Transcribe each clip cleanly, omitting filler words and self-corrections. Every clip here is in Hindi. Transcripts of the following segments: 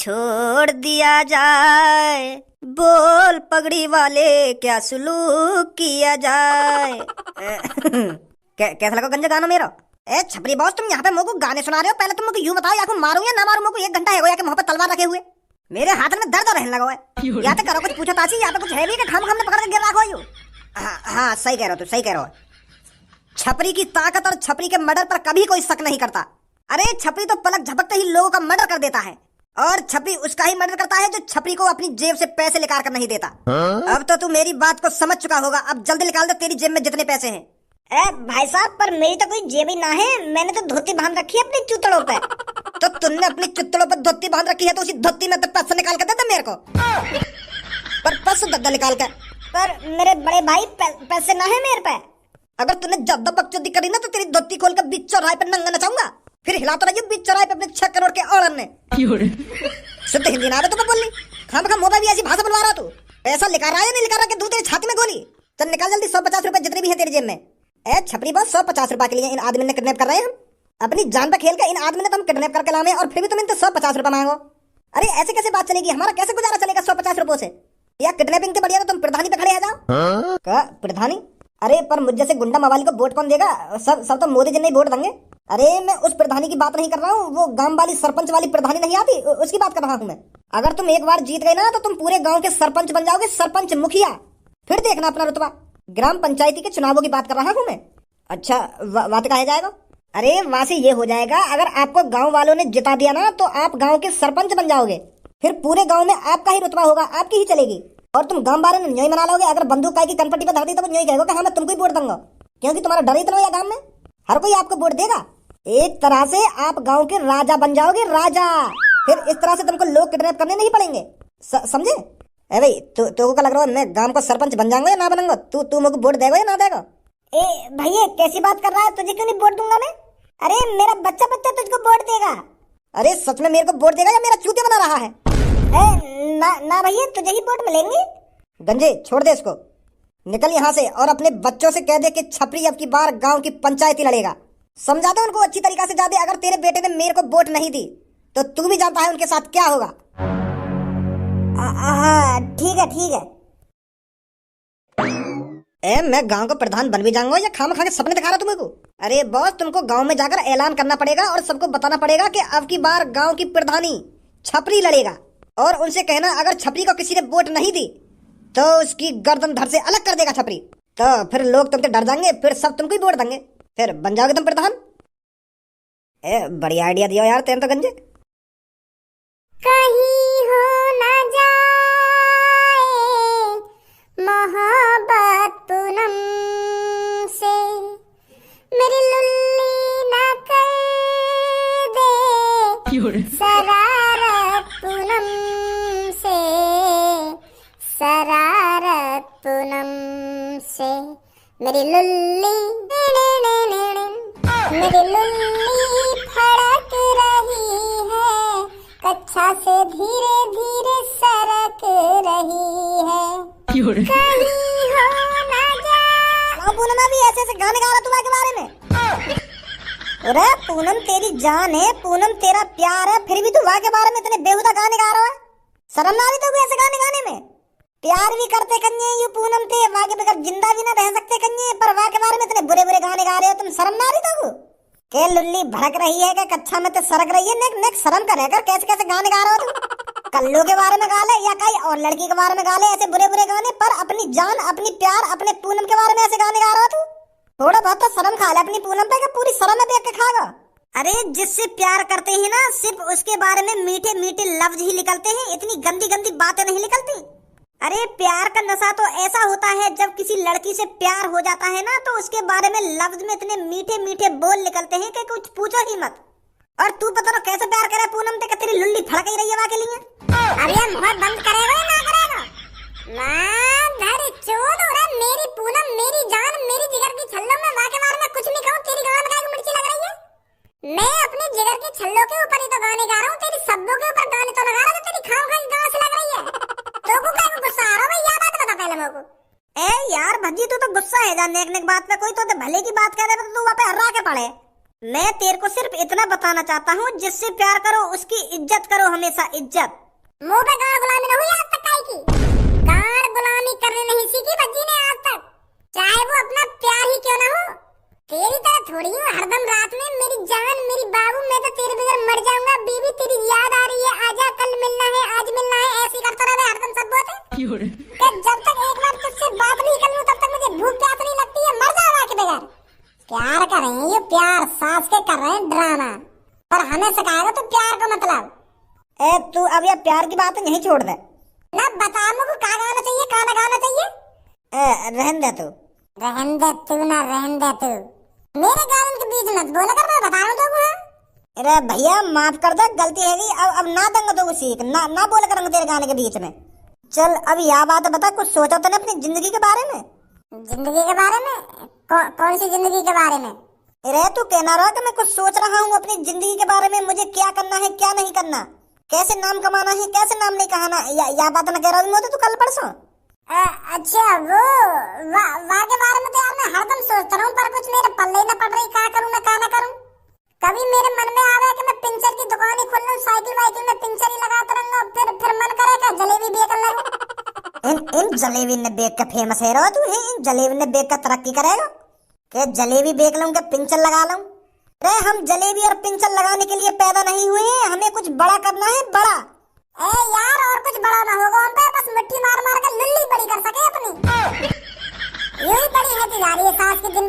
छोड़ दिया जाए, बोल पगड़ी वाले क्या सुलूक किया जाए। कैसा लगा गंजा गाना मेरा? ए छपरी बॉस, तुम यहाँ पे मुझको गाने सुना रहे हो? पहले तुम मुझको यूं बताओ, या को मारूं या ना मारूं? मुझको 1 घंटा है गया कि मुंह पे तलवार रखे हुए, मेरे हाथ में दर्द रहने लगा है। या तो करो कुछ पूछा ताची, या तो कुछ है भी कि खाम पकड़ के गिर रखो यूं। हाँ सही कह रहे हो, तू सही कह रहे हो। छपरी की ताकत और छपरी के मर्डर पर कभी कोई शक नहीं करता। अरे छपरी तो पलक झपकते ही लोगों का मर्डर कर देता है, और छपरी उसका ही मर्डर करता है जो छपरी को अपनी जेब से पैसे निकाल कर नहीं देता। अब तो तू मेरी बात को समझ चुका होगा, अब जल्दी निकाल दे तेरी जेब में जितने पैसे हैं। ए भाई साहब, पर मेरी तो कोई जेब ही ना है, मैंने तो धोती बांध रखी है अपनी चुतड़ों पे। तो तुमने अपनी चुतड़ों पर धोती बांध रखी है तो उसी धोती में तो पैसे निकाल कर देता मेरे को। पर पैसे दद्दा निकाल कर। पर मेरे बड़े भाई पैसे ना है मेरे पे। अगर तूने ज्यादा बकचोदी करी ना तो तेरी धोती खोल कर बीच चौराहे पे नंगा नचाऊंगा, फिर हिलाता रहिए बीच चौराहे पे अपने 6 करोड़ के औरन ने। शुद्ध हिंदी ना आ रहा तुम्हें बोलनी? खाम मोबाइल भी ऐसी भाषा बनवा रहा तू? पैसा लिखा रहा है या नहीं लिखा रहा कि दूध तेरी छाती में गोली? चल निकाल जल्दी 150 रुपए जितने भी है तेरी जेब में। ए छपरी बॉस, 150 रुपए के लिए इन आदमी ने किडनैप कर रहे हैं हम। अपनी जान पे खेल कर इन आदमी ने तो हम किडनैप करके लाए और फिर भी तुम इनसे 150 रुपए मांगो। अरे ऐसे कैसे बात चलेगी? हमारा कैसे गुजारा चलेगा 150 रुपए से? या किडनैपिंग के बढ़िया तो तुम प्रधानी पे खड़े आ जाओ। क्या प्रधानी? अरे पर मुझ जैसे गुंडा मवाली को वोट कौन देगा? सब तो मोदी जी नहीं वोट देंगे। अरे मैं उस प्रधानी की बात नहीं कर रहा हूँ, वो गांव वाली सरपंच वाली प्रधानी नहीं आती, उसकी बात कर रहा हूँ मैं। अगर तुम एक बार जीत गए ना तो तुम पूरे गांव के सरपंच बन जाओगे, सरपंच मुखिया। फिर देखना अपना रुतबा। ग्राम पंचायती के चुनावों की बात कर रहा हूँ मैं। अच्छा बात कहा जाएगा? अरे वहां से ये हो जाएगा, अगर आपको गांव वालों ने जिता दिया ना तो आप गांव के सरपंच बन जाओगे, फिर पूरे गांव में आपका ही रुतबा होगा, आपकी ही चलेगी। और तुम गांव वाले ने न्योय मना लोगे। अगर बंदूक काय की कनपट्टी पर धर दी तो न्योय कहेगा कि हाँ मैं तुमको ही वोट दूंगा, क्योंकि तुम्हारा डर इतना है गांव में, हर कोई आपको वोट देगा। एक तरह से आप गांव के राजा बन जाओगे, राजा। फिर इस तरह से तुमको लोग किडनैप करने नहीं पड़ेंगे, समझे? ए भाई तो क्या लग रहा है, मैं गांव का सरपंच बन जाऊंगा या ना बनूंगा? तू मुझे वोट देगा या ना देगा? ए भैया कैसी बात कर रहा है? तुझे क्यों नहीं वोट दूंगा मैं? अरे मेरा बच्चा तुझको वोट देगा। अरे सच में मेरे को वोट देगा या मेरा चूते बना रहा है? ना भैया, तुझे ही वोट मिलेंगे। गंजे छोड़ दे इसको, निकल यहाँ से और अपने बच्चों से कह दे कि छपरी अब की बार गांव की पंचायती लड़ेगा। समझा दो उनको अच्छी तरीका से जा दे। अगर तेरे बेटे ने मेरे को वोट नहीं दी तो तू भी जानता है उनके साथ क्या होगा। ठीक है। मैं गांव का प्रधान बन भी जाऊंगा या खाम खा के सपने दिखा रहा तुमको? अरे बॉस, तुमको गांव में जाकर ऐलान करना पड़ेगा और सबको बताना पड़ेगा कि अब की बार गांव की प्रधानी छपरी लड़ेगा। और उनसे कहना अगर छपरी को किसी ने वोट नहीं दी तो उसकी गर्दन धड़ से अलग कर देगा छपरी। तो फिर लोग तुमसे डर जाएंगे, फिर सब तुमको ही वोट देंगे, फिर बन जाओगे तुम प्रधान। बढ़िया आइडिया दिया यार तेरे तो गंजे। कहीं हो ना जाए मोहब्बत पूनम से, मेरी लुल्ली ना कर दे शरारत पूनम से, शरारत पूनम से। मेरी लुल्ली फड़क रही है, कच्छा से धीरे धीरे सरक रही है। कहीं हो ना जा। पूनम भी ऐसे गाने गा रहा तुम्हारे के बारे में? अरे पूनम तेरी जान है, पूनम तेरा प्यार है, फिर भी तू वहाँ के बारे में इतने बेहुदा गाने गा रहा है। शर्म ना आई तो ऐसे गाने गाने में? प्यार भी करते कन्ये यू पूनम थे, वहाँ के बगैर जिंदा भी ना रह सकते कन्ये, पर वहाँ के बारे में इतने बुरे बुरे गाने गा रहे हो तुम। शर्म ना रही तो के लुल्ली भड़क रही है, क्या कच्छा में तो सरक रही है? नेक शर्म कर कैसे कैसे गाने गा रहे हो तुम? कल्लू के बारे में गा ले या कहीं और लड़की के बारे में गा ले, ऐसे बुरे बुरे गाने, पर अपनी जान अपनी प्यार अपने पूनम के बारे में ऐसे गाने गा रहा हो तू? थोड़ा बहुत तो शर्म खा ले अपनी पूनम पे, पूरी शर्म में देख के खागा। अरे जिससे प्यार करते हैं ना सिर्फ उसके बारे में मीठे मीठे लफ्ज ही निकलते हैं, इतनी गंदी गंदी बातें नहीं निकलती। अरे प्यार का नशा तो ऐसा होता है जब किसी लड़की से प्यार हो जाता है ना तो उसके बारे में लफ्ज में इतने मीठे मीठे बोल निकलते हैं कि कुछ पूछो ही मत। और तू पता ना कैसे प्यार करे पूनम से, तेरी लुल्ली फड़क ही रही है वहाँ के लिए। अरे मुंह बंद करेगा या ना करेगा? माधर चोद हो रहा, मेरी पूनम मेरी जान मेरी जिगर की छल्लों में वहाँ के बारे में कुछ नहीं कहूँ, तेरी गान का मिर्ची लग रही है। मैं अपने जिगर के छल्लों के ऊपर ही तो गाने गा रहा हूँ, तेरी शब्दों के ऊपर गाने तो लगा रहा हूँ, तेरी खाम खाई गाँव से लग रही है। तो क्या गुस्सा आ रहा है? यह बात बता पहले मेरे को। ए यार भज्जी, तू तो गुस्सा है जान नेक नेक बात पे, कोई तो भले की बात कह रहे तो तू वहाँ पे हर्रा के पड़े। मैं तेरे को सिर्फ इतना बताना चाहता हूँ, जिससे प्यार करो उसकी इज्जत करो, हमेशा इज्जत। मुंह पे गाड़ गुलामी न हुई आज तक काई की। गाड़ गुलामी करने नहीं सीखी भज्जी ने आज तक, चाहे वो अपना प्यार ही क्यों ना हो। तेरी तरह थोड़ी हूँ हरदम रात में मेरी जान मेरी बाबू, मैं तो तेरे बगैर मर जाऊंगा। बीबी तेरी याद आ रही है, आजा कल मिलना है, आज मिलना है, ऐसी करता रहे हरदम सब बातें। जब तक एक बार तुझसे बात नहीं कर लूं तब तक मुझे भूख प्यास नहीं लगती है, मर जाऊंगा के बगैर। प्यार कर रहे हैं ये, प्यार सास के कर रहे हैं ड्रामा, और हमें सिखाएगा तो प्यार का मतलब। ए तू अब यह प्यार की बात यहीं छोड़ दे ना, बता मुझको कहाँ गाना चाहिए, कहाँ गाना चाहिए। रहन दे तू, रहन दे तू, ना रहन दे तू, मेरे गाने के बीच मत बोला कर, मैं बता रहा हूँ तुमको। अरे भैया माफ कर दे, गलती है गई, अब ना दूंगा तो सीख ना बोला करूंगा तेरे गाने के बीच में। चल अब यह बात बता, कुछ सोचा तूने अपनी जिंदगी के बारे में? जिंदगी के बारे में? कौन सी जिंदगी के बारे में? अरे तू कहना रहा कि मैं कुछ सोच रहा हूँ अपनी जिंदगी के बारे में, मुझे क्या करना है क्या नहीं करना, कैसे नाम कमाना है कैसे नाम नहीं कहाना, या बात ना कह रहा हूँ तू कल परसों। अच्छा वो वाह के बारे में तो यार मैं हरदम सोचता रहूं, पर कुछ मेरे पल्ले न पड़ रही, क्या करूं मैं क्या ना करूं। कभी मेरे मन में आवे कि मैं पिंचर की दुकान ही खोल लूं, साइकिल वाइकिल में पिंचर ही लगाता रहूंगा, फिर मन करे कि जलेबी बेच लूं। इन जलेबी ने बेच के फेमस है रहो तू, इन जलेबी ने बेच कर तरक्की करेगा कि जलेबी बेच लूं कि पिंचर लगा लूं। अरे हम जलेबी और पिंचर लगाने के लिए पैदा नहीं हुए हैं, हमें कुछ बड़ा करना है, बड़ा। यार और कुछ बड़ा ना होगा उन पे, बस मिट्टी मार मार कर लुल्ली बड़ी कर सके अपनी। यूं ही बड़ी होती जा रही है सास की, दिन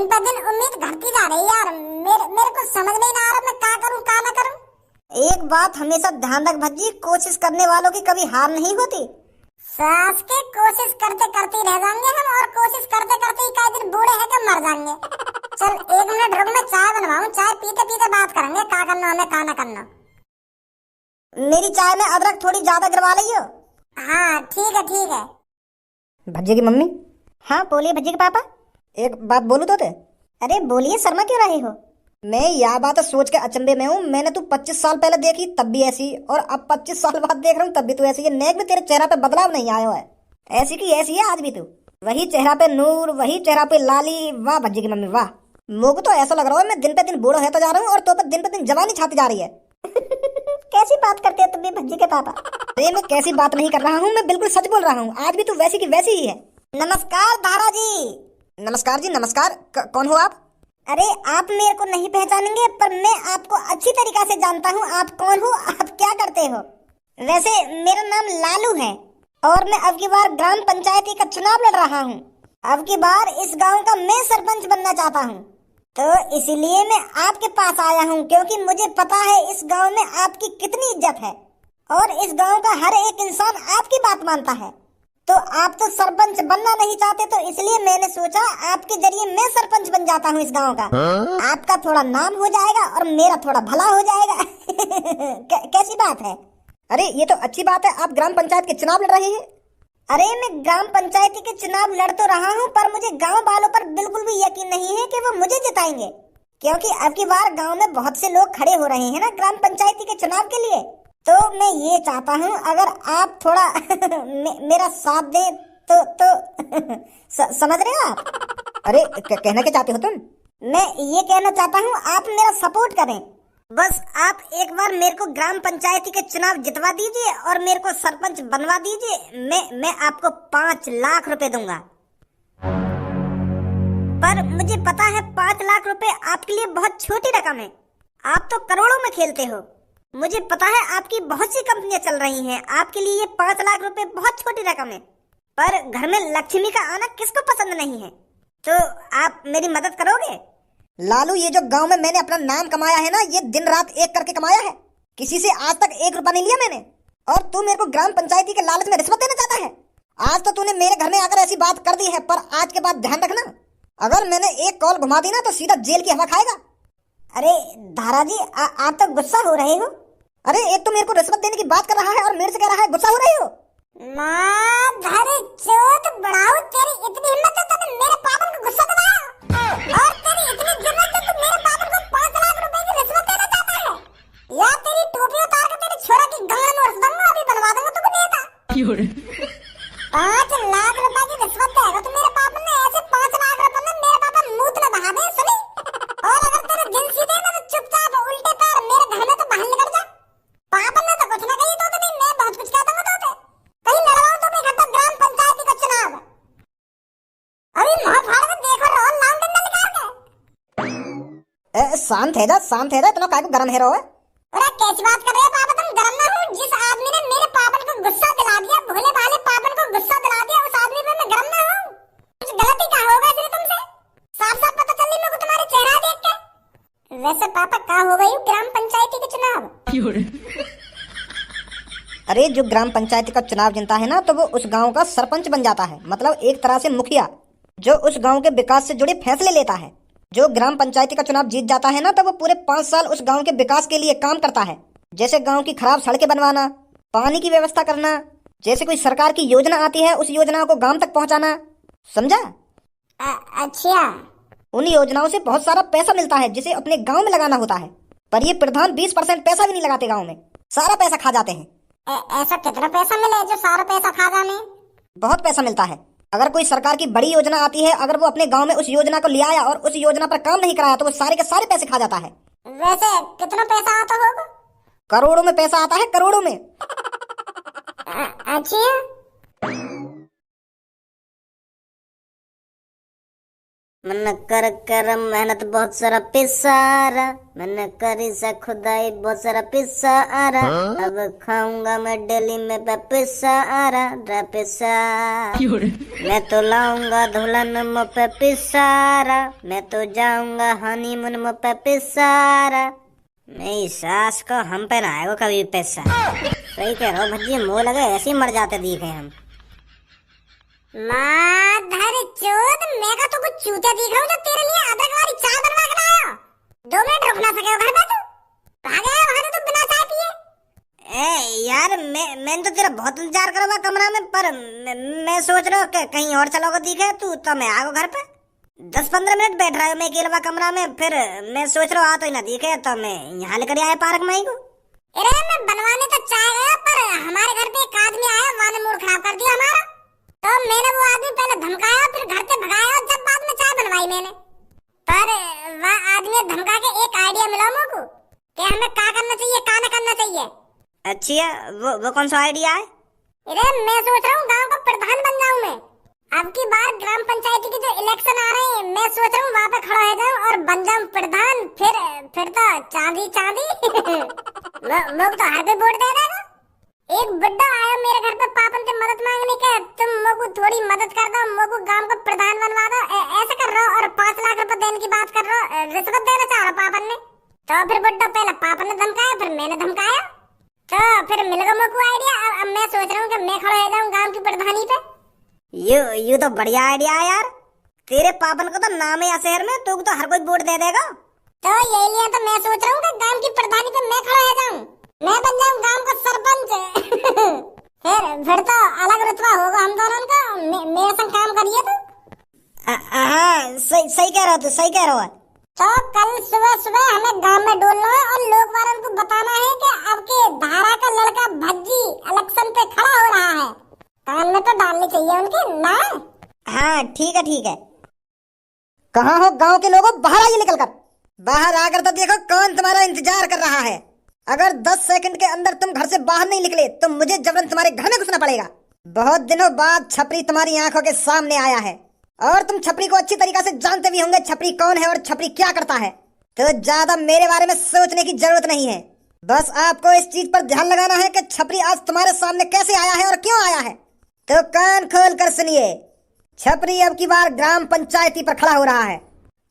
पे दिन उम्मीद घटती जा रही है यार। मेरे को समझ नहीं आ रहा मैं क्या करूं क्या ना करूं। एक बात हमेशा ध्यान रख भज्जी, कोशिश करने वालों की कभी हार नहीं होती। सास के कोशिश करते करते रह जाएंगे हम, और कोशिश करते करते ही कई दिन बूढ़े हैं कि मर जाएंगे। चल 1 मिनट रुक, मैं चाय बनवाऊं, चाय पीते पीते बात करेंगे क्या करना हमें क्या ना करना। मेरी चाय में अदरक थोड़ी ज्यादा गिरवा लियो। हाँ ठीक है। भज्जी की मम्मी? हाँ बोलिए भज्जी के पापा। एक बात बोलूं तो? अरे बोलिए, शर्मा क्यों रहे हो? मैं यह बात सोच के अचंभे में हूँ, मैंने तू 25 साल पहले देखी तब भी ऐसी, और अब 25 साल बाद देख रहा हूँ तब भी तू ऐसी है। नेक में तेरे चेहरा पे बदलाव नहीं आया है, ऐसी की ऐसी है आज भी तू। वही चेहरा पे नूर, वही चेहरा पे लाली। वाह भज्जी की मम्मी वाह। मुझको तो ऐसा लग रहा है मैं दिन पे दिन बूढ़ा होता जा रहा हूँ, और तो दिन पे दिन जवानी छाती जा रही है। कैसी बात करते हो तुम भी भज्जी के पापा? अरे मैं कैसी बात नहीं कर रहा हूँ, मैं बिल्कुल सच बोल रहा हूँ, आज भी तू वैसी की वैसी ही है। नमस्कार दारा जी। नमस्कार जी नमस्कार। कौन हो आप? अरे आप मेरे को नहीं पहचानेंगे, पर मैं आपको अच्छी तरीका से जानता हूँ। आप कौन हो, आप क्या करते हो? वैसे मेरा नाम लालू है, और मैं अब की बार ग्राम पंचायती का चुनाव लड़ रहा हूँ। अब की बार इस गांव का मैं सरपंच बनना चाहता हूँ, तो इसलिए मैं आपके पास आया हूँ, क्योंकि मुझे पता है इस गांव में आपकी कितनी इज्जत है, और इस गांव का हर एक इंसान आपकी बात मानता है। तो आप तो सरपंच बनना नहीं चाहते, तो इसलिए मैंने सोचा आपके जरिए मैं सरपंच बन जाता हूँ इस गांव का। आपका थोड़ा नाम हो जाएगा और मेरा थोड़ा भला हो जाएगा। कैसी बात है? अरे ये तो अच्छी बात है, आप ग्राम पंचायत के चुनाव लड़ रहे हैं। अरे मैं ग्राम पंचायती के चुनाव लड़ तो रहा हूँ, पर मुझे गांव वालों पर बिल्कुल भी यकीन नहीं है कि वो मुझे जिताएंगे, क्योंकि अब की बार गांव में बहुत से लोग खड़े हो रहे हैं ना ग्राम पंचायती के चुनाव के लिए। तो मैं ये चाहता हूँ अगर आप थोड़ा मेरा साथ दें तो समझ रहे हो आप? अरे कहना क्या चाहते हो तुम? मैं ये कहना चाहता हूँ आप मेरा सपोर्ट करें। बस आप एक बार मेरे को ग्राम पंचायती के चुनाव जितवा दीजिए और मेरे को सरपंच बनवा दीजिए। मैं आपको 5 लाख रुपए दूंगा। पर मुझे पता है 5 लाख रुपए आपके लिए बहुत छोटी रकम है, आप तो करोड़ों में खेलते हो। मुझे पता है आपकी बहुत सी कंपनियां चल रही हैं, आपके लिए ये 5 लाख रुपए बहुत छोटी रकम है। पर घर में लक्ष्मी का आना किसको पसंद नहीं है? तो आप मेरी मदद करोगे? लालू, ये जो गांव में मैंने अपना नाम कमाया है ना, ये दिन रात एक करके कमाया है, किसी से आज तक 1 रुपया नहीं लिया मैंने। और तू मेरे को ग्राम पंचायती के लालच में रिश्वत देना चाहता है। आज तो तूने मेरे घर में आकर ऐसी बात कर दी है, पर आज के बाद ध्यान रखना, अगर मैंने एक कॉल घुमा दी ना तो सीधा जेल की हवा खाएगा। अरे धारा जी, आप तो गुस्सा हो रहे हो। अरे एक तो मेरे को रिश्वत देने की बात कर रहा है और मेरे से कह रहा है गुस्सा हो रही हो। चोट बढ़ाओ, तेरी इतनी हिम्मत है तूने मेरे पापन को गुस्सा दिलाया, और तेरी इतनी जरूरत है तू मेरे पापन को 5 लाख रुपए की रिश्वत देना चाहता है? या तेरी टोपी उतार कर तेरे छोरा की गान और दूंगा, अभी बनवा दूंगा तुमको नेता। 5 लाख रुपए की रिश्वत देगा तो मेरे पापन ने ऐसे 5 लाख रुपए में मेरे पापा मूत में बहा दे सुनी। और शांत है जा, शांत है जा, इतना काय को गरम है रहो है। अरे कैसी बात कर रहे हैं पापा, तुम गरम ना हो। जिस आदमी ने मेरे पापन को गुस्सा दिला दिया, भोले भाले पापन को गुस्सा दिला दिया, उस आदमी पे मैं गरम ना हूँ? कुछ गलती क्या होगा इसलिए तुमसे? साफ साफ पता चल रही मेरे को तुम्हारे चेहरा देख के। वैसे पापा क्या हो गई ग्राम पंचायती के चुनाव? अरे जो ग्राम पंचायत का चुनाव जीतता है ना, तो वो उस गांव का सरपंच बन जाता है, मतलब एक तरह से मुखिया, जो उस गांव के विकास से जुड़े फैसले लेता है। जो ग्राम पंचायती का चुनाव जीत जाता है ना, तो वो पूरे 5 साल उस गांव के विकास के लिए काम करता है। जैसे गांव की खराब सड़कें बनवाना, पानी की व्यवस्था करना, जैसे कोई सरकार की योजना आती है उस योजना को गांव तक पहुंचाना, समझा? अच्छा। उन योजनाओं से बहुत सारा पैसा मिलता है जिसे अपने गांव में लगाना होता है, पर ये प्रधान 20% पैसा भी नहीं लगाते, गांव में सारा पैसा खा जाते हैं। ऐसा कितना पैसा मिले जो सारा पैसा खा जाने? बहुत पैसा मिलता है। अगर कोई सरकार की बड़ी योजना आती है, अगर वो अपने गांव में उस योजना को ले आया और उस योजना पर काम नहीं कराया, तो वो सारे के सारे पैसे खा जाता है। वैसे कितना पैसा आता होगा? करोड़ों में पैसा आता है, करोड़ों में। अच्छा। मन कर कर मेहनत बहुत सारा पिसारा, मैंने करी से खुदाई बहुत सारा पिसारा, अब खाऊंगा मैं डेली में पिसारा रे पिसा। मैं तो लाऊंगा दुल्हन मुँह पे पिसारा, मैं तो जाऊंगा हनीमून मुँह पे पिसारा, मेरी सास को हम पे ना आएगा कभी पैसा। सही कह रहा हो भज्जी, मुँह लगे ऐसे ही मर जाते दिखे हम। माधर चोद, मैं का तो कुछ चूतिया दिख रहा हूँ जो तेरे लिए अदरक वाली चाय बनवा के लाया। 2 मिनट रुक ना सके घर पे तू? भाग आया वहाँ से तू बिना चाय पिए। यार मैंने तो तेरा बहुत इंतजार करा कमरा में, पर मैं सोच रहा हूँ कि कहीं और चलोगे दिखे तू, तो मैं आ गो घर पे। 10-15 मिनट बैठ रहा हूँ मैं अकेला कमरा में, फिर मैं सोच रहा हूँ आ तो ही ना दिखे, तो मैं यहाँ लेकर आया पार्क में को। अरे मैं बनवाने तो चाय गया, पर हमारे घर पे एक आदमी आया, वहाँ ने मूड खराब कर दिया हमारा। तो मैंने वो आदमी पहले धमकाया, फिर घर से भगाया, और जब बाद में चाय बनवाई मैंने, पर वह आदमी धमका के एक आइडिया मिला मुझको कि हमें क्या करना चाहिए, क्या न करना चाहिए। अच्छा, वो कौन सा आइडिया है? अरे मैं सोच रहा हूँ गांव का प्रधान बन जाऊँ मैं। अब की बार ग्राम पंचायती के जो इलेक्शन आ रहे हैं, मैं सोच रहा हूँ वहाँ पे खड़ा हो जाऊँ और बन जाऊँ प्रधान। फिर तो चांदी चांदी। लोग तो हर कोई वोट दे देगा। एक बुड्ढा आया मेरे घर पे पापन से मदद मांगने के, तुम मोको थोड़ी मदद कर दो, मोको गांव का प्रधान बनवा दो, ऐसे कर रहा और 5 लाख रुपए देने की बात कर रहा, रिश्वत देना चाह रहा पापन ने। तो फिर बुड्ढा पहले पापन ने धमकाया, फिर मैंने धमकाया, तो फिर मिल गया मोको आइडिया। अब मैं सोच रहा हूँ कि मैं खड़ा हो जाऊँ गाँव की प्रधानी पे। यू तो बढ़िया आइडिया है यार। तेरे पापन को तो नाम है शहर में, तो हर कोई वोट दे देगा। तो यही लिए तो मैं सोच रहा हूँ कि गांव की प्रधानी पे मैं खड़ा हो जाऊँ, मैं बन जाऊँ गांव का सरपंच। फिर तो अलग रुतबा होगा हम दोनों का। मेरे संग काम करिए तो। हाँ सही कह रहा हो, तू सही कह रहा हो। तो कल सुबह सुबह हमें गांव में डोलना है और लोग वालों को बताना है कि अब के धारा का लड़का भज्जी इलेक्शन पे खड़ा हो रहा है। कान में तो डालनी चाहिए उनके ना। हाँ ठीक है। कहाँ हो गांव के लोगों, बाहर आइए निकल कर। बाहर आकर तो देखो कौन तुम्हारा इंतजार कर रहा है। अगर 10 सेकंड के अंदर तुम घर से बाहर नहीं निकले तो मुझे जबरन तुम्हारे घर में घुसना पड़ेगा। बहुत दिनों बाद छपरी तुम्हारी आंखों के सामने आया है, और तुम छपरी को अच्छी तरीके से जानते भी होंगे छपरी कौन है और छपरी क्या करता है। तो ज्यादा मेरे बारे में सोचने की जरूरत नहीं है, बस आपको इस चीज पर ध्यान लगाना है कि छपरी आज तुम्हारे सामने कैसे आया है और क्यों आया है। तो कान खोल कर सुनिए, छपरी अब की बार ग्राम पंचायती पर खड़ा हो रहा है,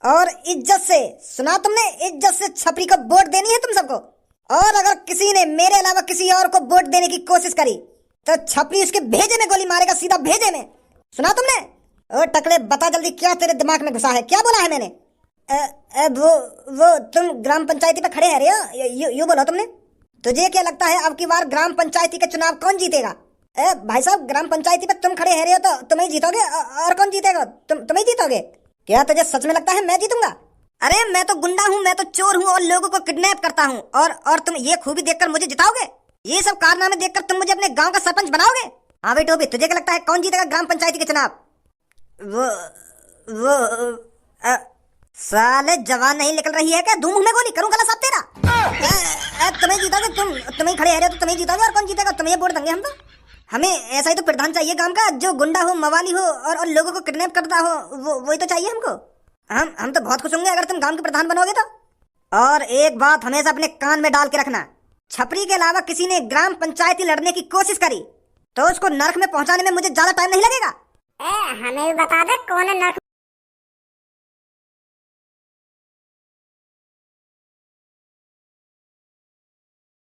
और इज्जत से सुना तुमने, इज्जत से छपरी को वोट देनी है तुम सबको। और अगर किसी ने मेरे अलावा किसी और को वोट देने की कोशिश करी तो छपरी उसके भेजे में गोली मारेगा, सीधा भेजे में। सुना तुमने? ओ टकले, बता जल्दी क्या तेरे दिमाग में घुसा है, क्या बोला है मैंने? वो तुम ग्राम पंचायती पे खड़े हैं रे, यू बोलो तुमने। तुझे क्या लगता है अब की बार ग्राम पंचायती के चुनाव कौन जीतेगा? भाई साहब, ग्राम पंचायती पे तुम खड़े हैं तो तुम ही जीतोगे, और कौन जीतेगा? तुम ही जीतोगे। क्या तुझे सच में लगता है मैं जीतूंगा? अरे मैं तो गुंडा हूँ, मैं तो चोर हूँ और लोगों को किडनैप करता हूँ, और तुम ये खूबी देखकर मुझे जिताओगे? ये सब कारनामे देखकर तुम मुझे अपने गांव का सरपंच बनाओगे? हाँ बेटो, भी तुझे क्या लगता है कौन जीतेगा ग्राम पंचायती के चुनाव? वो साले जवान नहीं निकल रही है क्या? दूं मुंह में गोली करूं गला साहब तेरा। तुम्हें जीतोगे, तुम ही खड़े रहे तो तुम्हें जीतोगे, और कौन जीतेगा? तुम्हें वोट देंगे हम तो। हमें ऐसा ही तो प्रधान चाहिए गांव का, जो गुंडा हो, मवाली हो और लोगों को किडनैप करता हो, वही तो चाहिए हमको। हम तो बहुत खुश होंगे अगर तुम गांव के प्रधान बनोगे तो। और एक बात हमेशा अपने कान में डाल के रखना, छपरी के अलावा किसी ने ग्राम पंचायती लड़ने की कोशिश करी तो उसको नरक में पहुंचाने में मुझे ज्यादा टाइम नहीं लगेगा। हमें भी बता दे कौन है नर्क